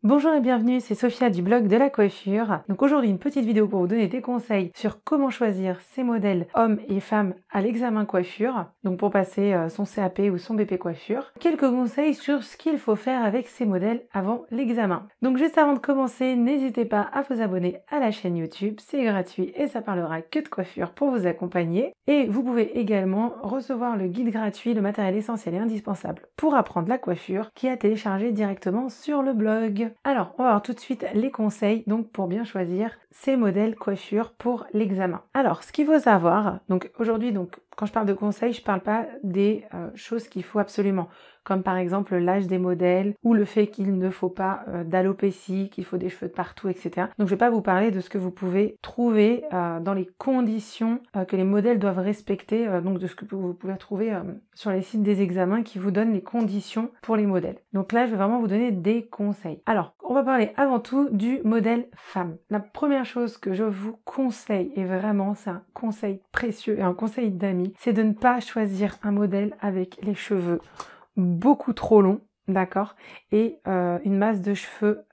Bonjour et bienvenue, c'est Sophia du blog de la coiffure. Donc aujourd'hui une petite vidéo pour vous donner des conseils sur comment choisir ses modèles hommes et femmes à l'examen coiffure, donc pour passer son CAP ou son BP coiffure. Quelques conseils sur ce qu'il faut faire avec ces modèles avant l'examen. Donc juste avant de commencer, n'hésitez pas à vous abonner à la chaîne YouTube, c'est gratuit et ça parlera que de coiffure pour vous accompagner. Et vous pouvez également recevoir le guide gratuit, le matériel essentiel et indispensable pour apprendre la coiffure qui est à télécharger directement sur le blog. Alors, on va voir tout de suite les conseils donc pour bien choisir ces modèles coiffure pour l'examen. Alors, ce qu'il faut savoir, donc aujourd'hui, quand je parle de conseils, je parle pas des choses qu'il faut absolument, comme par exemple l'âge des modèles ou le fait qu'il ne faut pas d'alopécie, qu'il faut des cheveux de partout, etc. Donc je vais pas vous parler de ce que vous pouvez trouver dans les conditions que les modèles doivent respecter, donc de ce que vous pouvez trouver sur les sites des examens qui vous donnent les conditions pour les modèles. Donc là, je vais vraiment vous donner des conseils. Alors, on va parler avant tout du modèle femme. La première chose que je vous conseille, et vraiment c'est un conseil précieux et un conseil d'amis, c'est de ne pas choisir un modèle avec les cheveux beaucoup trop longs, d'accord, et une masse de cheveux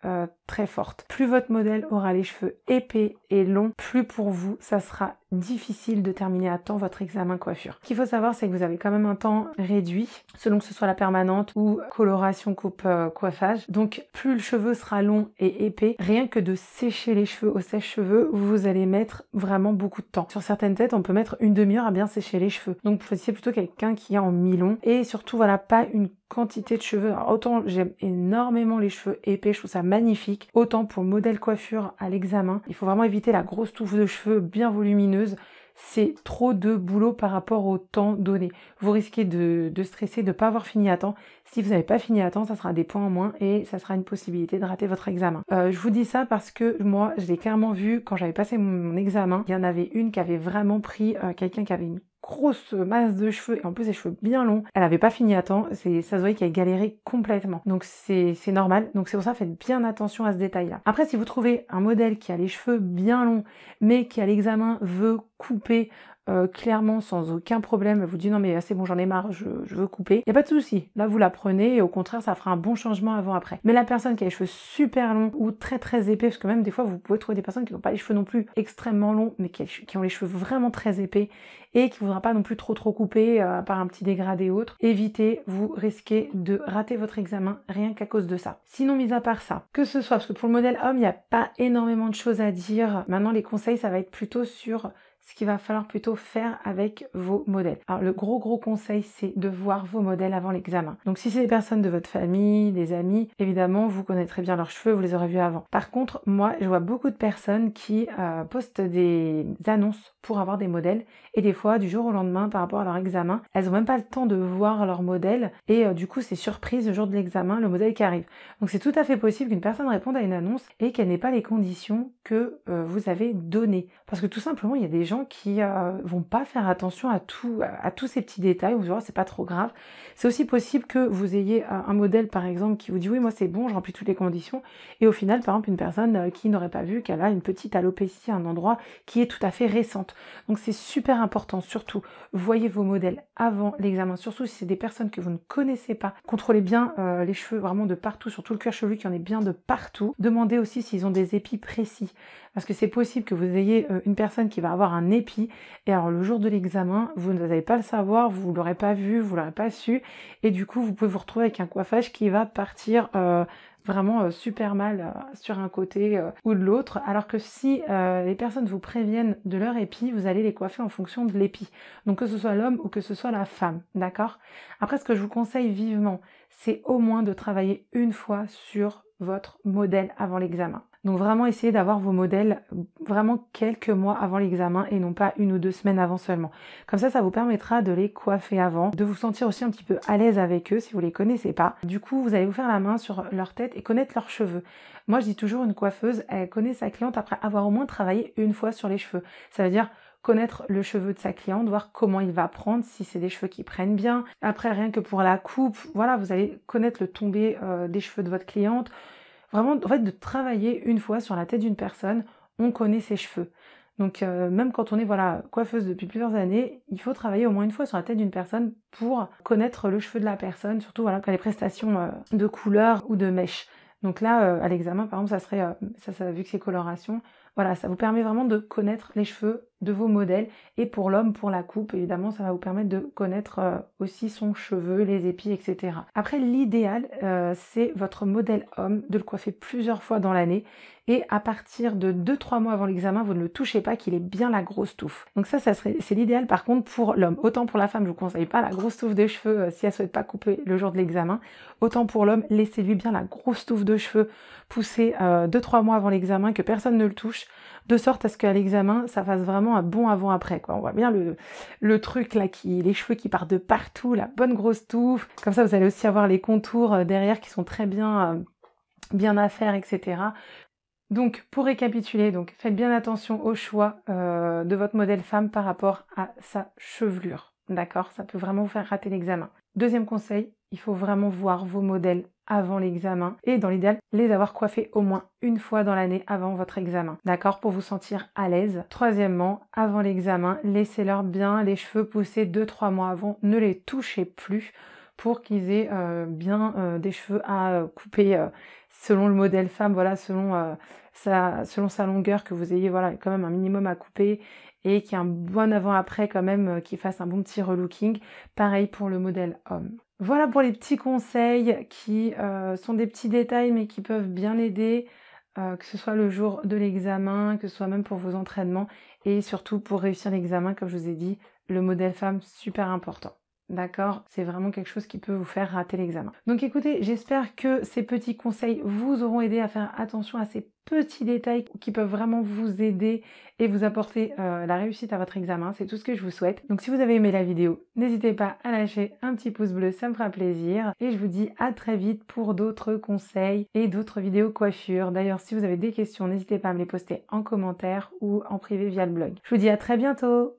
très forte. Plus votre modèle aura les cheveux épais et longs, plus pour vous, ça sera difficile de terminer à temps votre examen coiffure. Ce qu'il faut savoir, c'est que vous avez quand même un temps réduit, selon que ce soit la permanente ou coloration coupe coiffage. Donc, plus le cheveu sera long et épais, rien que de sécher les cheveux au sèche-cheveux, vous allez mettre vraiment beaucoup de temps. Sur certaines têtes, on peut mettre une demi-heure à bien sécher les cheveux. Donc, choisissez plutôt quelqu'un qui est en mi-long et surtout, voilà, pas une quantité de cheveux. Alors, autant j'aime énormément les cheveux épais, je trouve ça magnifique. Autant pour le modèle coiffure à l'examen, il faut vraiment éviter la grosse touffe de cheveux bien volumineuse. C'est trop de boulot par rapport au temps donné. Vous risquez de stresser, de ne pas avoir fini à temps. Si vous n'avez pas fini à temps, ça sera des points en moins et ça sera une possibilité de rater votre examen. Je vous dis ça parce que moi, je l'ai clairement vu quand j'avais passé mon examen. Il y en avait une qui avait vraiment pris quelqu'un qui avait une grosse masse de cheveux et en plus des cheveux bien longs. Elle avait pas fini à temps, ça se voyait qu'elle galérait complètement. Donc c'est normal, donc c'est pour ça faites bien attention à ce détail-là. Après, si vous trouvez un modèle qui a les cheveux bien longs mais qui à l'examen veut couper clairement sans aucun problème, elle vous dit non mais c'est bon, j'en ai marre, je veux couper, il n'y a pas de souci, là vous la prenez et au contraire ça fera un bon changement avant-après. Mais la personne qui a les cheveux super longs ou très très épais, parce que même des fois vous pouvez trouver des personnes qui n'ont pas les cheveux non plus extrêmement longs mais qui ont les cheveux vraiment très épais et qui ne voudra pas non plus trop couper par un petit dégradé autre, évitez, vous risquez de rater votre examen rien qu'à cause de ça. Sinon, mis à part ça, que ce soit, parce que pour le modèle homme, il n'y a pas énormément de choses à dire, maintenant les conseils ça va être plutôt sur ce qu'il va falloir plutôt faire avec vos modèles. Alors le gros conseil, c'est de voir vos modèles avant l'examen. Donc si c'est des personnes de votre famille, des amis, évidemment vous connaîtrez bien leurs cheveux, vous les aurez vus avant. Par contre, moi je vois beaucoup de personnes qui postent des annonces pour avoir des modèles et des fois du jour au lendemain par rapport à leur examen, elles n'ont même pas le temps de voir leur modèle et du coup c'est surprise le jour de l'examen, le modèle qui arrive. Donc c'est tout à fait possible qu'une personne réponde à une annonce et qu'elle n'ait pas les conditions que vous avez données. Parce que tout simplement il y a des gens qui vont pas faire attention à tous ces petits détails, vous verrez c'est pas trop grave. C'est aussi possible que vous ayez un modèle par exemple qui vous dit oui moi c'est bon, je remplis toutes les conditions et au final par exemple une personne qui n'aurait pas vu qu'elle a une petite alopécie à un endroit qui est tout à fait récente. Donc c'est super important, surtout voyez vos modèles avant l'examen, surtout si c'est des personnes que vous ne connaissez pas. Contrôlez bien les cheveux vraiment de partout, sur tout le cuir chevelu qu'il y en ait bien de partout. Demandez aussi s'ils ont des épis précis. Parce que c'est possible que vous ayez une personne qui va avoir un épi et alors le jour de l'examen, vous n'allez pas le savoir, vous l'aurez pas vu, vous l'aurez pas su et du coup vous pouvez vous retrouver avec un coiffage qui va partir vraiment super mal sur un côté ou de l'autre, alors que si les personnes vous préviennent de leur épi, vous allez les coiffer en fonction de l'épi. Donc que ce soit l'homme ou que ce soit la femme, d'accord? Après, ce que je vous conseille vivement, c'est au moins de travailler une fois sur votre modèle avant l'examen. Donc vraiment essayez d'avoir vos modèles vraiment quelques mois avant l'examen et non pas 1 ou 2 semaines avant seulement. Comme ça vous permettra de les coiffer avant, de vous sentir aussi un petit peu à l'aise avec eux si vous les connaissez pas. Du coup, vous allez vous faire la main sur leur tête et connaître leurs cheveux. Moi, je dis toujours une coiffeuse, elle connaît sa cliente après avoir au moins travaillé une fois sur les cheveux. Ça veut dire connaître le cheveu de sa cliente, voir comment il va prendre, si c'est des cheveux qui prennent bien. Après, rien que pour la coupe, voilà, vous allez connaître le tombé des cheveux de votre cliente. Vraiment, en fait, de travailler une fois sur la tête d'une personne, on connaît ses cheveux. Donc même quand on est voilà coiffeuse depuis plusieurs années, il faut travailler au moins une fois sur la tête d'une personne pour connaître le cheveu de la personne, surtout voilà quand les prestations de couleurs ou de mèches. Donc là, à l'examen, par exemple, ça serait, vu que c'est coloration, voilà, ça vous permet vraiment de connaître les cheveux de vos modèles. Et pour l'homme, pour la coupe, évidemment, ça va vous permettre de connaître aussi son cheveu, les épis, etc. Après, l'idéal, c'est votre modèle homme, de le coiffer plusieurs fois dans l'année. Et à partir de 2-3 mois avant l'examen, vous ne le touchez pas, qu'il ait bien la grosse touffe. Donc ça c'est l'idéal par contre pour l'homme. Autant pour la femme, je vous conseille pas la grosse touffe de cheveux si elle souhaite pas couper le jour de l'examen. Autant pour l'homme, laissez-lui bien la grosse touffe de cheveux poussée 2-3 mois avant l'examen, que personne ne le touche, de sorte à ce qu'à l'examen, ça fasse vraiment un bon avant-après, quoi. On voit bien le truc là, les cheveux qui partent de partout, la bonne grosse touffe. Comme ça, vous allez aussi avoir les contours derrière qui sont très bien à faire, etc. Donc, pour récapituler, faites bien attention au choix de votre modèle femme par rapport à sa chevelure. D'accord? Ça peut vraiment vous faire rater l'examen. Deuxième conseil, il faut vraiment voir vos modèles avant l'examen et dans l'idéal, les avoir coiffés au moins une fois dans l'année avant votre examen. D'accord? Pour vous sentir à l'aise. Troisièmement, avant l'examen, laissez-leur bien les cheveux pousser 2-3 mois avant. Ne les touchez plus pour qu'ils aient bien des cheveux à couper selon le modèle femme, voilà, selon sa longueur, que vous ayez voilà quand même un minimum à couper et qu'il y ait un bon avant-après quand même, qui fasse un bon petit relooking. Pareil pour le modèle homme. Voilà pour les petits conseils qui sont des petits détails mais qui peuvent bien aider, que ce soit le jour de l'examen, que ce soit même pour vos entraînements et surtout pour réussir l'examen, comme je vous ai dit, le modèle femme, super important. D'accord? C'est vraiment quelque chose qui peut vous faire rater l'examen. Donc écoutez, j'espère que ces petits conseils vous auront aidé à faire attention à ces petits détails qui peuvent vraiment vous aider et vous apporter la réussite à votre examen. C'est tout ce que je vous souhaite. Donc si vous avez aimé la vidéo, n'hésitez pas à lâcher un petit pouce bleu, ça me fera plaisir. Et je vous dis à très vite pour d'autres conseils et d'autres vidéos coiffure. D'ailleurs, si vous avez des questions, n'hésitez pas à me les poster en commentaire ou en privé via le blog. Je vous dis à très bientôt!